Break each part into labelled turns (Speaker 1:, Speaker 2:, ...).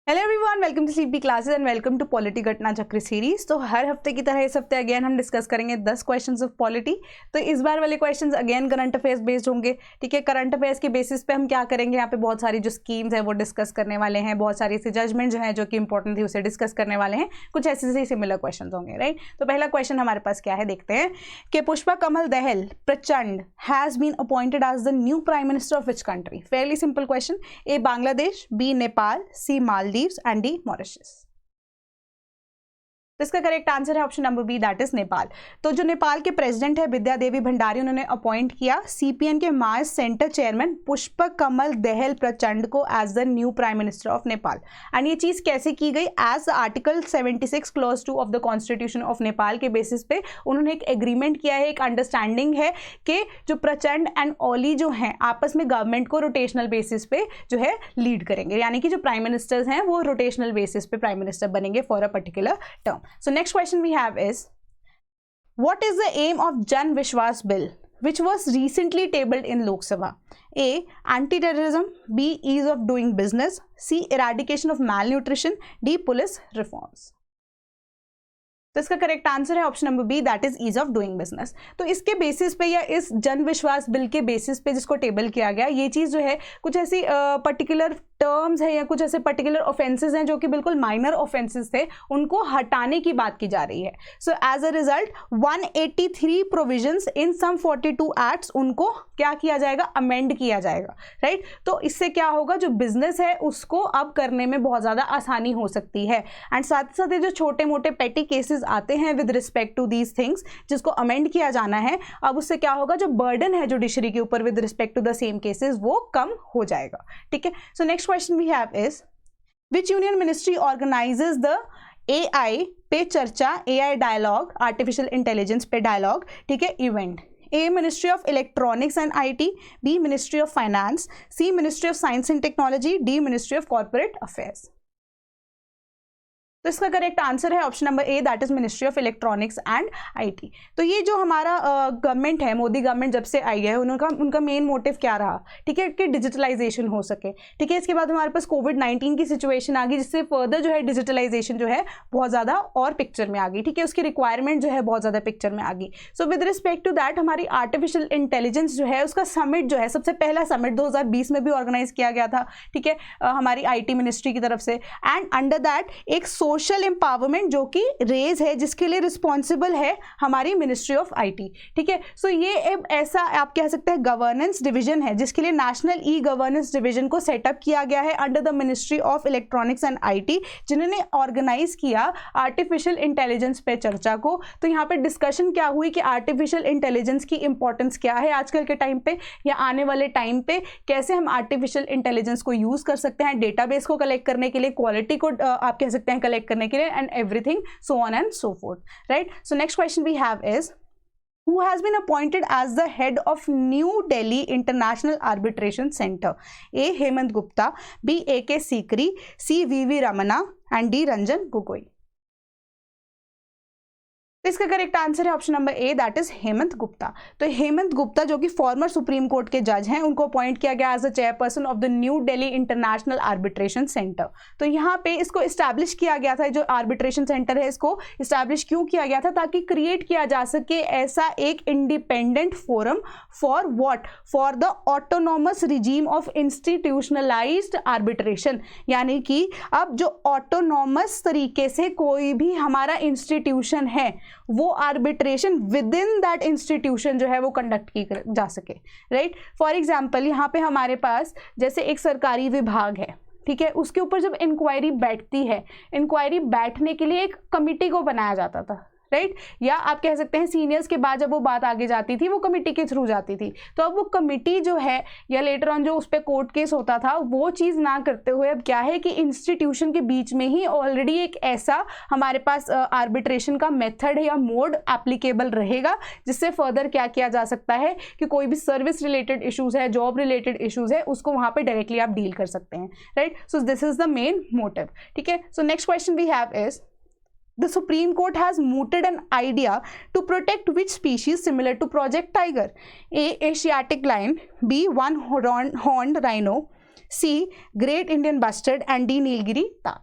Speaker 1: Hello everyone, welcome to sleepy classes and welcome to polity घटना चक्र series. तो हर हफ्ते की तरह इस हफ्ते अगेन हम डिस्कस करेंगे 10 क्वेश्चंस ऑफ पॉलिटी। तो इस बार वाले questions again current affairs based होंगे। ठीक है, करंट अफेयर्स के बेसिस पे हम क्या करेंगे, यहाँ पे बहुत सारी जो स्कीम्स है वो डिस्कस करने वाले हैं, बहुत सारी ऐसी जजमेंट जो है जो कि इंपॉर्टेंट थी उसे डिस्कस करने वाले हैं। कुछ ऐसे सिमिलर क्वेश्चन होंगे, राइट। तो पहला क्वेश्चन हमारे पास क्या है, देखते हैं कि Pushpa Kamal Dahal Prachanda has been appointed as the new prime minister of which country. Fairly simple question. A Bangladesh, B Nepal, C Maldives and D Mauritius. तो इसका करेक्ट आंसर है option number B, that is Nepal. तो जो नेपाल के प्रेसिडेंट है विद्या देवी भंडारी, उन्होंने अपॉइंट किया सीपीएन के Maoist centre chairman Pushpa Kamal Dahal Prachanda को as the new prime minister of Nepal. And ये चीज कैसे की गई, as article 76 clause 2 of the constitution of Nepal के बेसिस पे उन्होंने एक एग्रीमेंट किया है, एक अंडरस्टैंडिंग है कि जो प्रचंड एंड ओली जो हैं आपस में गवर्नमेंट को रोटेशनल बेसिस पे जो है लीड करेंगे, यानी कि जो प्राइम मिनिस्टर्स हैं वो रोटेशनल बेसिस पे प्राइम मिनिस्टर बनेंगे for a particular term. So next question we have is, what is the aim of Jan Vishwas bill which was recently tabled in Lok Sabha? A, anti-terrorism, B, ease of doing business, C, eradication of malnutrition, D, police reforms। तो इसका correct answer है option number B, that is ease of doing business. तो इसके basis पे या इस जन विश्वास बिल के बेसिस पे जिसको टेबल किया गया, ये चीज जो है कुछ ऐसी पर्टिकुलर टर्म्स है या कुछ ऐसे पर्टिकुलर ऑफेंसेस हैं जो कि बिल्कुल माइनर ऑफेंसेस थे, उनको हटाने की बात की जा रही है। So as a result 183 provisions in some 42 acts उनको क्या किया जाएगा, अमेंड किया जाएगा, राइट। तो इससे क्या होगा, जो बिजनेस है उसको अब करने में बहुत ज्यादा आसानी हो सकती है। एंड साथ ही साथ जो छोटे मोटे पेटी केसेस आते हैं with respect to these things जिसको अमेंड किया जाना है, अब उससे क्या होगा, जो बर्डन है जुडिशरी के ऊपर with respect to the same cases वो कम हो जाएगा। ठीक है, so next question we have is, which union ministry organizes the AI पे चर्चा, AI डायलॉग, आर्टिफिशियल इंटेलिजेंस पे डायलॉग, ठीक है, event. A, ministry of electronics and IT, B, ministry of finance, C, ministry of science and technology, D, ministry of corporate affairs. तो इसका correct answer है option number A, that is ministry of electronics and IT। तो ये जो हमारा government है, Modi government जब से आई है, उनका मेन मोटिव क्या रहा, ठीक है, कि डिजिटलाइजेशन हो सके। ठीक है, इसके बाद हमारे पास कोविड-19 की सिचुएशन आ गई जिससे फर्दर जो है डिजिटलाइजेशन जो है बहुत ज़्यादा और पिक्चर में आ गई। ठीक है, उसकी रिक्वायरमेंट जो है बहुत ज़्यादा पिक्चर में आ गई। So with respect to that हमारी आर्टिफिशियल इंटेलिजेंस जो है उसका समिट जो है, सबसे पहला समिट 2020 में भी ऑर्गेनाइज किया गया था, ठीक है, हमारी IT मिनिस्ट्री की तरफ से। एंड अंडर दैट एक सोशल एम्पावरमेंट जो कि रेज है जिसके लिए रिस्पॉन्सिबल है हमारी मिनिस्ट्री ऑफ IT। ठीक है, सो ये ऐसा आप कह सकते हैं गवर्नेंस डिवीजन है जिसके लिए नेशनल ई गवर्नेंस डिवीजन को सेटअप किया गया है under the ministry of electronics and IT, जिन्होंने ऑर्गेनाइज किया आर्टिफिशियल इंटेलिजेंस पे चर्चा को। तो यहाँ पे डिस्कशन क्या हुई कि आर्टिफिशियल इंटेलिजेंस की इंपॉर्टेंस क्या है आजकल के टाइम पे या आने वाले टाइम पे, कैसे हम आर्टिफिशियल इंटेलिजेंस को यूज कर सकते हैं डेटाबेस को कलेक्ट करने के लिए, क्वालिटी को आप कह सकते हैं कलेक्ट करने के लिए, and everything so on and so forth, right? So next question we have is, who has been appointed as the head of New Delhi International Arbitration Center? A, Hemant Gupta, B, A.K. Sikri, C, V.V. Ramana and D, Ranjan Gogoi। तो इसका correct answer है option number A, that is Hemant Gupta. तो हेमंत गुप्ता जो कि former supreme court के जज हैं, उनको अपॉइंट किया गया as the chairperson of the New Delhi international arbitration centre. तो यहाँ पे इसको इस्टेब्लिश किया गया था, जो आर्बिट्रेशन सेंटर है इसको इस्टेब्लिश क्यों किया गया था, ताकि क्रिएट किया जा सके ऐसा एक independent forum for what, for the autonomous regime of institutionalised arbitration. यानी कि अब जो ऑटोनॉमस तरीके से कोई भी हमारा इंस्टीट्यूशन है वो arbitration with in that institution जो है वो कंडक्ट की जा सके, राइट। फॉर एग्जाम्पल यहाँ पे हमारे पास जैसे एक सरकारी विभाग है, ठीक है, उसके ऊपर जब इंक्वायरी बैठती है, इंक्वायरी बैठने के लिए एक कमिटी को बनाया जाता था, राइट, या आप कह सकते हैं सीनियर्स के बाद जब वो बात आगे जाती थी वो कमिटी के थ्रू जाती थी। तो अब वो कमिटी जो है या लेटर ऑन जो उस पर कोर्ट केस होता था वो चीज़ ना करते हुए अब क्या है कि इंस्टीट्यूशन के बीच में ही ऑलरेडी एक ऐसा हमारे पास आर्बिट्रेशन का मेथड या मोड एप्लीकेबल रहेगा जिससे फर्दर क्या किया जा सकता है कि कोई भी सर्विस रिलेटेड इशूज़ है, जॉब रिलेटेड इशूज़ है, उसको वहाँ पर डायरेक्टली आप डील कर सकते हैं, right. So this is the main motive. ठीक है, so next question we have is, the Supreme Court has mooted an idea to protect which species similar to Project Tiger? A, Asiatic lion, B, one-horned rhino, C great Indian bustard and D Nilgiri tahr.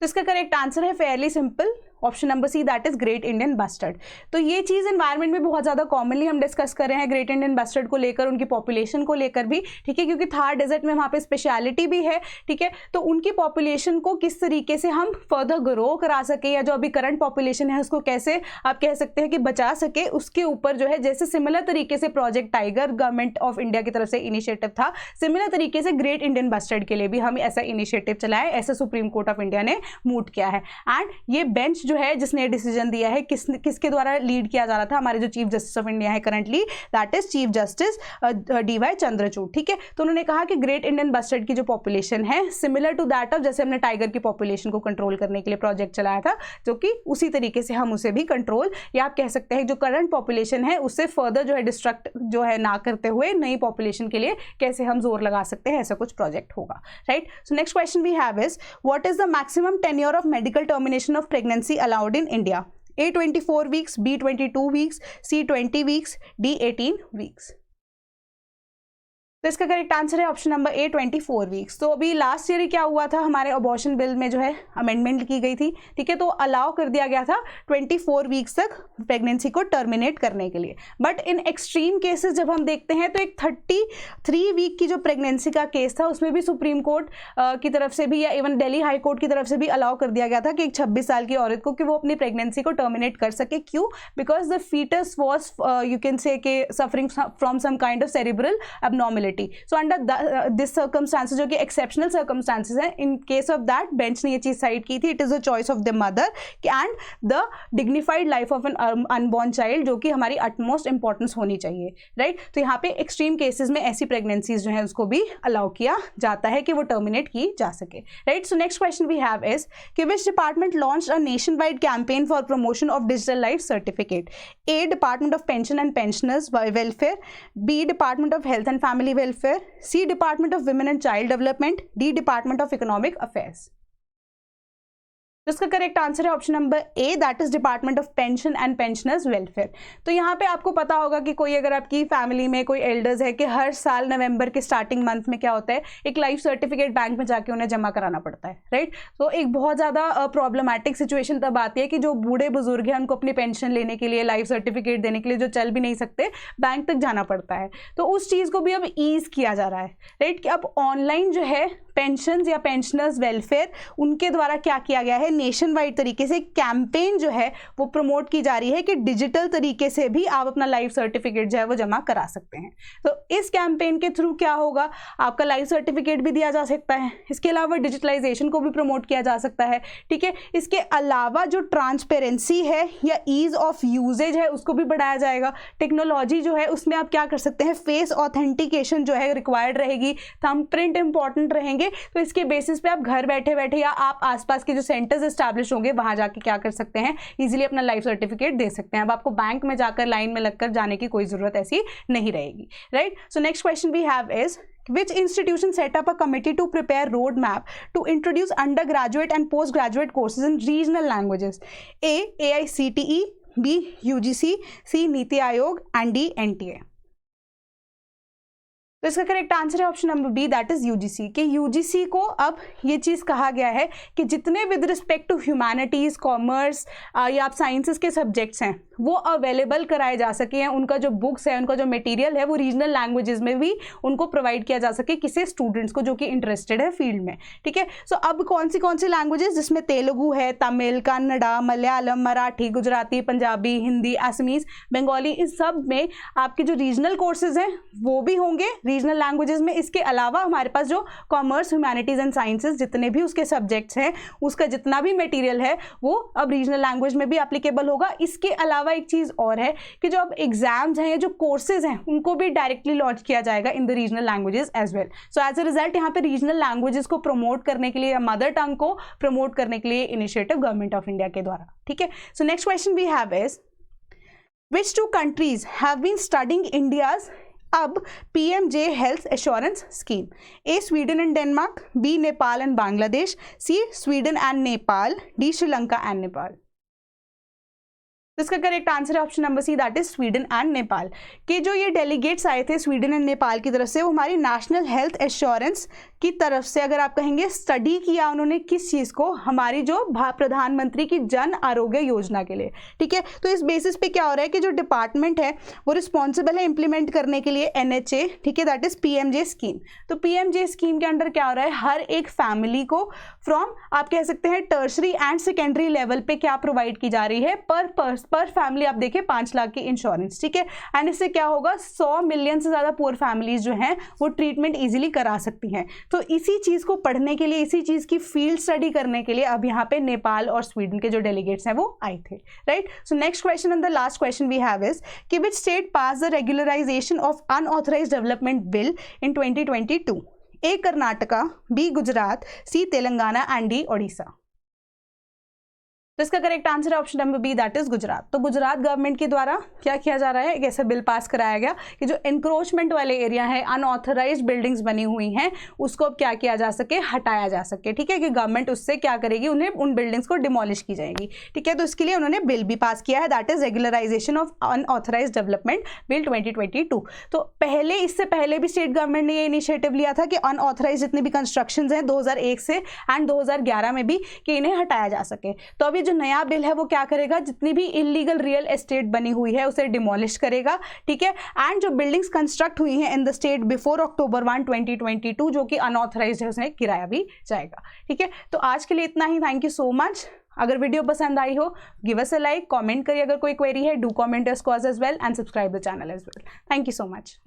Speaker 1: तो इसका correct answer है fairly simple option number C, that is great Indian bustard. तो ये चीज environment में बहुत ज्यादा commonly हम डिस्कस कर रहे हैं ग्रेट इंडियन बस्टर्ड को लेकर, उनकी पॉपुलेशन को लेकर भी, ठीक है, क्योंकि थार डेजर्ट में वहां पे स्पेशलिटी भी है, ठीक है। तो उनकी पॉपुलेशन को किस तरीके से हम फर्दर ग्रो करा सके, या जो अभी करंट पॉपुलेशन है उसको कैसे आप कह सकते हैं कि बचा सके, उसके ऊपर जो है जैसे सिमिलर तरीके से project tiger government of India की तरफ से इनिशिएटिव था, सिमिलर तरीके से ग्रेट इंडियन बस्टर्ड के लिए भी हम ऐसा इनिशिएटिव चलाए, ऐसा सुप्रीम कोर्ट ऑफ इंडिया ने मूव किया है। एंड ये बेंच जो है जिसने डिसीजन दिया है, किसके द्वारा लीड किया जा रहा था, हमारे जो चीफ जस्टिस ऑफ इंडिया है currently, that is chief justice DY Chandrachud, ठीक है। तो उन्होंने कहा कि ग्रेट इंडियन बस्टर्ड की जो पॉपुलेशन है सिमिलर टू दैट ऑफ जैसे हमने टाइगर की पॉपुलेशन को कंट्रोल करने के लिए प्रोजेक्ट चलाया था, जो कि उसी तरीके से हम उसे भी कंट्रोल, या आप कह सकते हैं जो करंट पॉपुलेशन है उससे फर्दर जो है डिस्ट्रक्ट जो है ना करते हुए नई पॉपुलेशन के लिए कैसे हम जोर लगा सकते हैं, ऐसा कुछ प्रोजेक्ट होगा, right. So next question we have is what is the maximum tenure of medical termination of pregnancy allowed in India? A 24 weeks, B 22 weeks, C 20 weeks, D 18 weeks। तो इसका करेक्ट आंसर है option number ए 24 weeks. तो अभी last year क्या हुआ था, हमारे abortion bill में जो है अमेंडमेंट की गई थी, ठीक है, तो अलाउ कर दिया गया था 24 वीक्स तक प्रेगनेंसी को टर्मिनेट करने के लिए। बट इन एक्सट्रीम केसेस जब हम देखते हैं तो एक 33 वीक की जो प्रेगनेंसी का केस था उसमें भी सुप्रीम कोर्ट की तरफ से भी या इवन दिल्ली हाई कोर्ट की तरफ से भी अलाउ कर दिया गया था कि एक 26 साल की औरत को कि वो अपनी प्रेगनेंसी को टर्मिनेट कर सके। क्यों? Because the foetus was you can say के suffering from some kind of cerebral abnormality. So under this circumstances, जो कि एक्सेप्शनल सर्कमस्टांसेस हैं, in case of that bench ने ये चीज साइड की थी, it is a choice of the mother and the dignified life of an unborn child, जो कि हमारी अटमोस्ट इंपॉर्टेंस होनी चाहिए, राइट। तो यहाँ पे एक्सट्रीम केसेस में ऐसी प्रेगनेंसीज जो है उसको भी अलाउ किया जाता है कि वो टर्मिनेट की जा सके, right. So next question we have is कि which department launched a nationwide campaign for promotion of digital life certificate? A department of pension and pensioners welfare, B department of health and family welfare, C department of women and child development, D department of economic affairs. तो इसका correct answer है option number A, that is department of pension and pensioners welfare. तो यहाँ पे आपको पता होगा कि कोई अगर आपकी फैमिली में कोई एल्डर्स है कि हर साल नवंबर के स्टार्टिंग मंथ में क्या होता है, एक लाइफ सर्टिफिकेट बैंक में जाके उन्हें जमा कराना पड़ता है, राइट। तो एक बहुत ज़्यादा प्रॉब्लमैटिक सिचुएशन तब आती है कि जो बूढ़े बुजुर्ग हैं उनको अपनी पेंशन लेने के लिए, लाइफ सर्टिफिकेट देने के लिए, जो चल भी नहीं सकते, बैंक तक जाना पड़ता है। तो उस चीज़ को भी अब ईज किया जा रहा है, राइट, कि अब ऑनलाइन जो है पेंशन या पेंशनर्स वेलफेयर उनके द्वारा क्या किया गया है, नेशन वाइड तरीके से कैंपेन जो है वो प्रमोट की जा रही है कि डिजिटल तरीके से भी आप अपना लाइफ सर्टिफिकेट जो है वो जमा करा सकते हैं। तो इस कैंपेन के थ्रू क्या होगा, आपका लाइफ सर्टिफिकेट भी दिया जा सकता है, इसके अलावा डिजिटलाइजेशन को भी प्रमोट किया जा सकता है, ठीक है। इसके अलावा जो ट्रांसपेरेंसी है या ईज ऑफ यूजेज है उसको भी बढ़ाया जाएगा। टेक्नोलॉजी जो है उसमें आप क्या कर सकते हैं, फेस ऑथेंटिकेशन जो है रिक्वायर्ड रहेगी, थंबप्रिंट इंपॉर्टेंट रहेंगे। तो इसके बेसिस पे आप घर बैठे बैठे या आप आसपास के जो सेंटर्स एस्टैब्लिश होंगे वहां जाके क्या कर सकते हैं, इजीली अपना लाइफ सर्टिफिकेट दे सकते हैं। अब आपको बैंक में जाकर लाइन में लगकर जाने की कोई जरूरत ऐसी नहीं रहेगी, right. So next question we have is which institution set up a committee to prepare roadmap to introduce undergraduate and postgraduate courses in regional languages? A AICTE, B UGC, C NITI Aayog and D NTA। तो इसका correct answer है option number B, that is UGC. कि UGC को अब ये चीज कहा गया है कि जितने with respect to humanities, commerce या आप साइंसेस के सब्जेक्ट्स हैं वो अवेलेबल कराए जा सके हैं, उनका जो बुक्स है, उनका जो मटेरियल है वो रीजनल लैंग्वेजेस में भी उनको प्रोवाइड किया जा सके किसी स्टूडेंट्स को जो कि इंटरेस्टेड है फील्ड में, ठीक है। सो अब कौन सी लैंग्वेजेस, जिसमें तेलुगु है, तमिल, कन्नड़ा, मलयालम, मराठी, गुजराती, पंजाबी, हिंदी, असमीज, बंगाली, इस सब में आपके जो रीजनल कोर्सेज हैं वो भी होंगे रीजनल लैंग्वेजेस में। इसके अलावा हमारे पास जो कॉमर्स, ह्यूमैनिटीज एंड साइंसेज जितने भी उसके सब्जेक्ट्स हैं उसका जितना भी मटेरियल है वो अब रीजनल लैंग्वेज में भी एप्लीकेबल होगा। इसके अलावा एक चीज और है कि जो अब एग्जाम्स हैं या जो कोर्सेज हैं उनको भी डायरेक्टली लॉन्च किया जाएगा in the regional languages as well. So as a result यहाँ पे रीजनल लैंग्वेजेस को प्रमोट करने के लिए या मदर टंग को प्रमोट करने के लिए इनिशिएटिव गवर्नमेंट ऑफ इंडिया के द्वारा, ठीक है। So next question we have is which two countries have been studying India's अब PMJ health assurance scheme? A Sweden and Denmark, B Nepal and Bangladesh, C Sweden and Nepal, D Sri Lanka and Nepal. तो इसका correct answer है option number C, that is Sweden and Nepal. कि जो ये delegates आए थे Sweden and Nepal की तरफ से, वो हमारी नेशनल हेल्थ एश्योरेंस की तरफ से, अगर आप कहेंगे स्टडी किया उन्होंने किस चीज़ को, हमारी जो प्रधानमंत्री की जन आरोग्य योजना के लिए, ठीक है। तो इस बेसिस पे क्या हो रहा है कि जो डिपार्टमेंट है वो रिस्पॉन्सिबल है इंप्लीमेंट करने के लिए NHA, ठीक है, दैट इज PMJ स्कीम। तो PMJ स्कीम के अंडर क्या हो रहा है, हर एक फैमिली को फ्रॉम आप कह सकते हैं टर्शरी एंड सेकेंडरी लेवल पे क्या प्रोवाइड की जा रही है, पर फैमिली आप देखें 5 लाख की इंश्योरेंस, ठीक है। एंड इससे क्या होगा, 100 मिलियन से ज़्यादा पुअर फैमिलीज जो हैं वो ट्रीटमेंट ईजिली करा सकती हैं। तो इसी चीज़ को पढ़ने के लिए, इसी चीज़ की फील्ड स्टडी करने के लिए अब यहाँ पे नेपाल और स्वीडन के जो डेलीगेट्स हैं वो आए थे, right. So next question and the last question we have is कि which state pass the regularisation of unauthorised development bill in 2022? A Karnataka, B Gujarat, C Telangana and D Odisha. तो इसका करेक्ट आंसर है option number B, that is Gujarat. तो Gujarat government के द्वारा क्या किया जा रहा है, एक ऐसा बिल पास कराया गया कि जो इंक्रोचमेंट वाले एरिया है, अनऑथराइज्ड बिल्डिंग्स बनी हुई हैं, उसको अब क्या किया जा सके, हटाया जा सके, ठीक है। कि गवर्नमेंट उससे क्या करेगी, उन्हें उन बिल्डिंग्स को डिमोलिश की जाएगी, ठीक है। तो इसके लिए उन्होंने बिल भी पास किया है, that is regularisation of unauthorised development bill 2022। तो पहले, इससे पहले भी स्टेट गवर्नमेंट ने ये इनिशिएटिव लिया था कि अनऑथराइज्ड जितने भी कंस्ट्रक्शंस हैं 2001 से एंड 2011 में भी, कि इन्हें हटाया जा सके। तो अभी जो नया बिल है वो क्या करेगा, जितनी भी इलीगल रियल एस्टेट बनी हुई है उसे डिमोलिश करेगा, ठीक है। एंड जो बिल्डिंग्स कंस्ट्रक्ट हुई हैं in the state before October 1, 2022 जो कि अनऑथराइज्ड है, उसमें गिराया भी जाएगा, ठीक है। तो आज के लिए इतना ही, थैंक यू सो मच। अगर वीडियो पसंद आई हो, give us a like, comment करिए, अगर कोई क्वेरी है do comment us as well and subscribe the channel as well. Thank you so much.